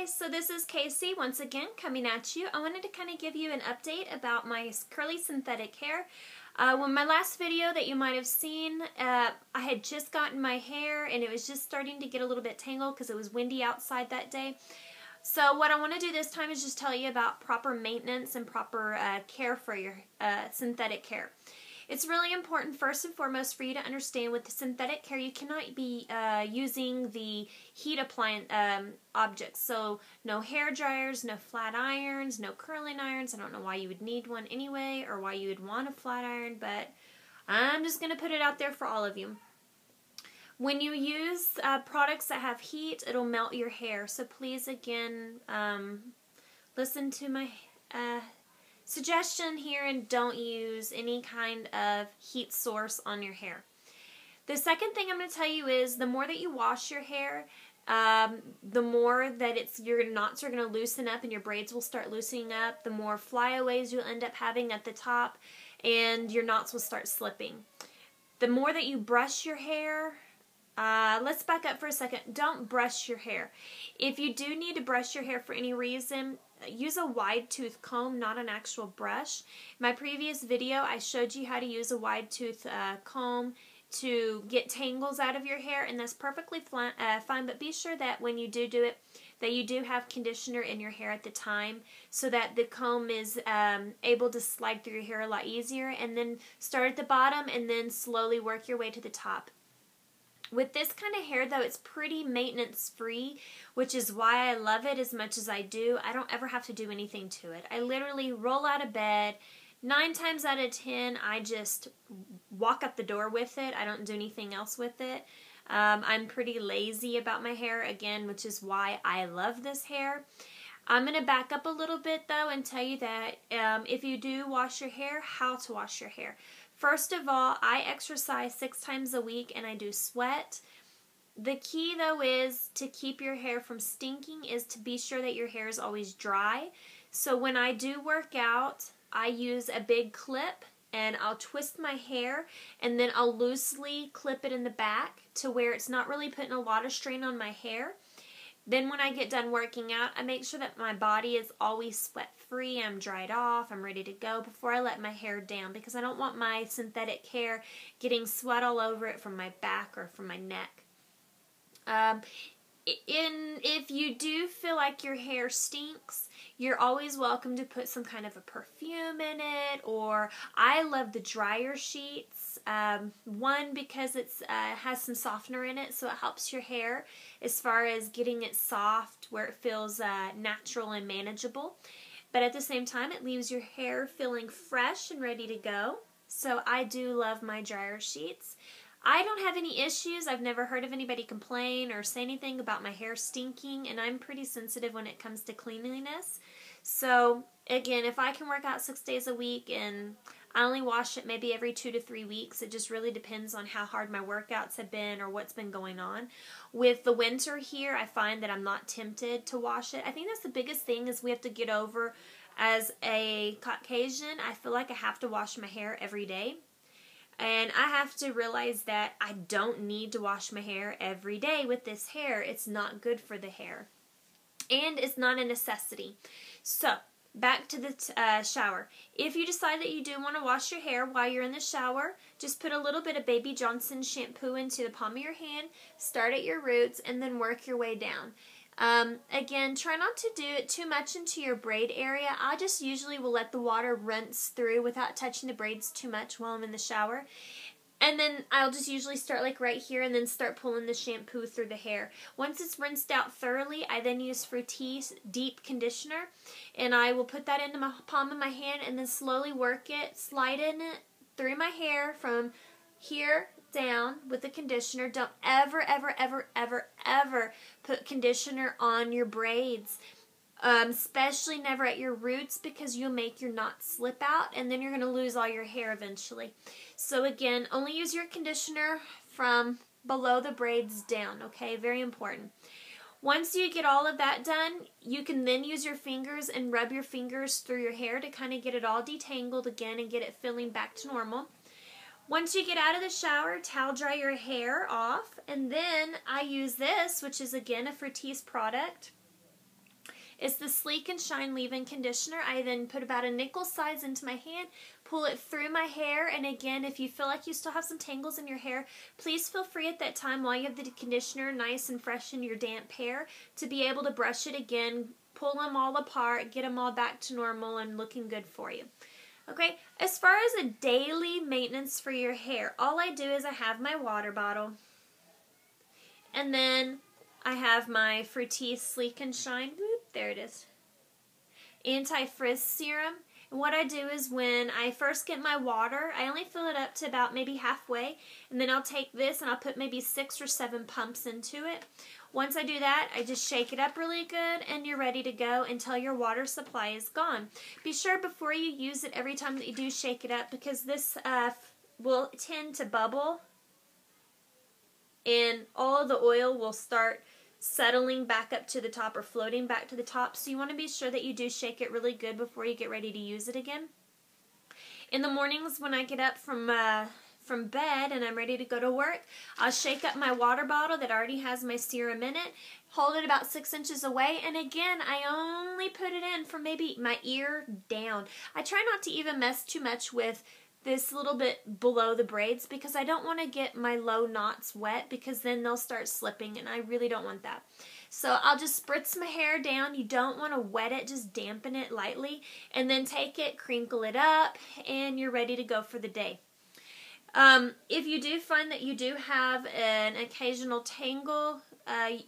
guys, so this is Casey once again coming at you. I wanted to kind of give you an update about my curly synthetic hair. When my last video that you might have seen, I had just gotten my hair and it was just starting to get a little bit tangled because it was windy outside that day. So what I want to do this time is just tell you about proper maintenance and proper care for your synthetic hair. It's really important, first and foremost, for you to understand with the synthetic hair, you cannot be using the heat appliance objects. So no hair dryers, no flat irons, no curling irons. I don't know why you would need one anyway or why you would want a flat iron, but I'm just going to put it out there for all of you. When you use products that have heat, it'll melt your hair. So please, again, listen to my suggestion here and don't use any kind of heat source on your hair. The second thing I'm going to tell you is the more that you wash your hair, the more that your knots are going to loosen up and your braids will start loosening up, the more flyaways you'll end up having at the top, and your knots will start slipping. The more that you brush your hair, let's back up for a second. Don't brush your hair. If you do need to brush your hair for any reason, use a wide tooth comb, not an actual brush. In my previous video, I showed you how to use a wide tooth comb to get tangles out of your hair, and that's perfectly fine, but be sure that when you do it, that you do have conditioner in your hair at the time so that the comb is able to slide through your hair a lot easier, and then start at the bottom and then slowly work your way to the top. With this kind of hair, though, it's pretty maintenance-free, which is why I love it as much as I do. I don't ever have to do anything to it. I literally roll out of bed. 9 times out of 10, I just walk up the door with it. I don't do anything else with it. I'm pretty lazy about my hair, again, which is why I love this hair. I'm going to back up a little bit, though, and tell you that if you do wash your hair, how to wash your hair. First of all, I exercise 6 times a week and I do sweat. The key, though, is to keep your hair from stinking is to be sure that your hair is always dry. So when I do work out, I use a big clip and I'll twist my hair and then I'll loosely clip it in the back to where it's not really putting a lot of strain on my hair. Then when I get done working out, I make sure that my body is always sweat-free, I'm dried off, I'm ready to go before I let my hair down because I don't want my synthetic hair getting sweat all over it from my back or from my neck. If you do feel like your hair stinks, you're always welcome to put some kind of a perfume in it, or I love the dryer sheets. One, because it has some softener in it, so it helps your hair as far as getting it soft where it feels natural and manageable. But at the same time, it leaves your hair feeling fresh and ready to go. So I do love my dryer sheets. I don't have any issues. I've never heard of anybody complain or say anything about my hair stinking, and I'm pretty sensitive when it comes to cleanliness. So, again, if I can work out 6 days a week and I only wash it maybe every 2 to 3 weeks, it just really depends on how hard my workouts have been or what's been going on. With the winter here, I find that I'm not tempted to wash it. I think that's the biggest thing is we have to get over as a Caucasian. I feel like I have to wash my hair every day. And I have to realize that I don't need to wash my hair every day with this hair. It's not good for the hair. And it's not a necessity. So, back to the shower. If you decide that you do want to wash your hair while you're in the shower, just put a little bit of Baby Johnson shampoo into the palm of your hand, start at your roots, and then work your way down. Again, try not to do it too much into your braid area. I just usually will let the water rinse through without touching the braids too much while I'm in the shower. And then I'll just usually start like right here and then start pulling the shampoo through the hair. Once it's rinsed out thoroughly, I then use Fructis Deep Conditioner. And I will put that into my palm of my hand and then slowly work it, slide in it through my hair from here down with the conditioner. Don't ever, ever, ever, ever, ever put conditioner on your braids. Especially never at your roots because you'll make your knots slip out and then you're going to lose all your hair eventually. So again, only use your conditioner from below the braids down, okay? Very important. Once you get all of that done, you can then use your fingers and rub your fingers through your hair to kind of get it all detangled again and get it feeling back to normal. Once you get out of the shower, towel dry your hair off, and then I use this, which is again a Fructis product. It's the Sleek and Shine Leave-In Conditioner. I then put about a nickel size into my hand, pull it through my hair, and again, if you feel like you still have some tangles in your hair, please feel free at that time while you have the conditioner nice and fresh in your damp hair to be able to brush it again, pull them all apart, get them all back to normal and looking good for you. Okay, as far as a daily maintenance for your hair, all I do is I have my water bottle, and then I have my Fructis Sleek and Shine, whoop, there it is, anti-frizz serum. And what I do is when I first get my water, I only fill it up to about maybe halfway, and then I'll take this and I'll put maybe 6 or 7 pumps into it. Once I do that, I just shake it up really good and you're ready to go until your water supply is gone. Be sure before you use it every time that you do shake it up, because this will tend to bubble and all of the oil will start settling back up to the top or floating back to the top. So you want to be sure that you do shake it really good before you get ready to use it again. In the mornings when I get up from bed and I'm ready to go to work, I'll shake up my water bottle that already has my serum in it, hold it about 6 inches away, and again, I only put it in from maybe my ear down. I try not to even mess too much with this little bit below the braids because I don't want to get my low knots wet, because then they'll start slipping and I really don't want that. So I'll just spritz my hair down. You don't want to wet it, just dampen it lightly, and then take it, crinkle it up, and you're ready to go for the day. If you do find that you do have an occasional tangle,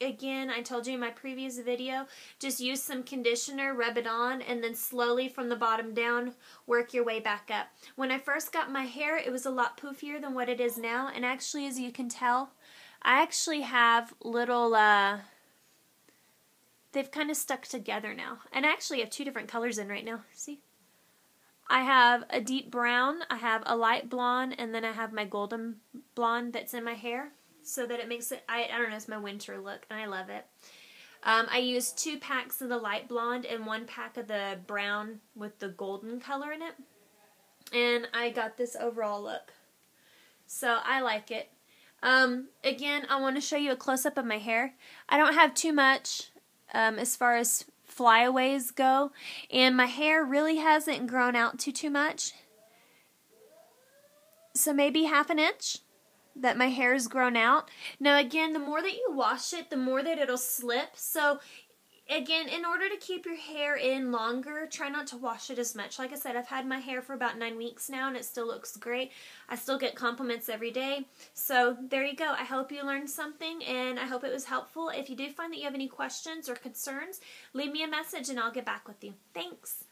again, I told you in my previous video, just use some conditioner, rub it on, and then slowly from the bottom down, work your way back up. When I first got my hair, it was a lot poofier than what it is now, and actually, as you can tell, I actually have little, they've kind of stuck together now, and I actually have 2 different colors in right now, see? I have a deep brown, I have a light blonde, and then I have my golden blonde that's in my hair, so that it makes it, I don't know, it's my winter look, and I love it. I used 2 packs of the light blonde and 1 pack of the brown with the golden color in it, and I got this overall look. So I like it. Again, I want to show you a close-up of my hair. I don't have too much as far as flyaways go, and my hair really hasn't grown out too much, so maybe half an inch that my hair has grown out. Now again, the more that you wash it, the more that it'll slip. So again, in order to keep your hair in longer, try not to wash it as much. Like I said, I've had my hair for about 9 weeks now and it still looks great. I still get compliments every day. So there you go. I hope you learned something and I hope it was helpful. If you do find that you have any questions or concerns, leave me a message and I'll get back with you. Thanks.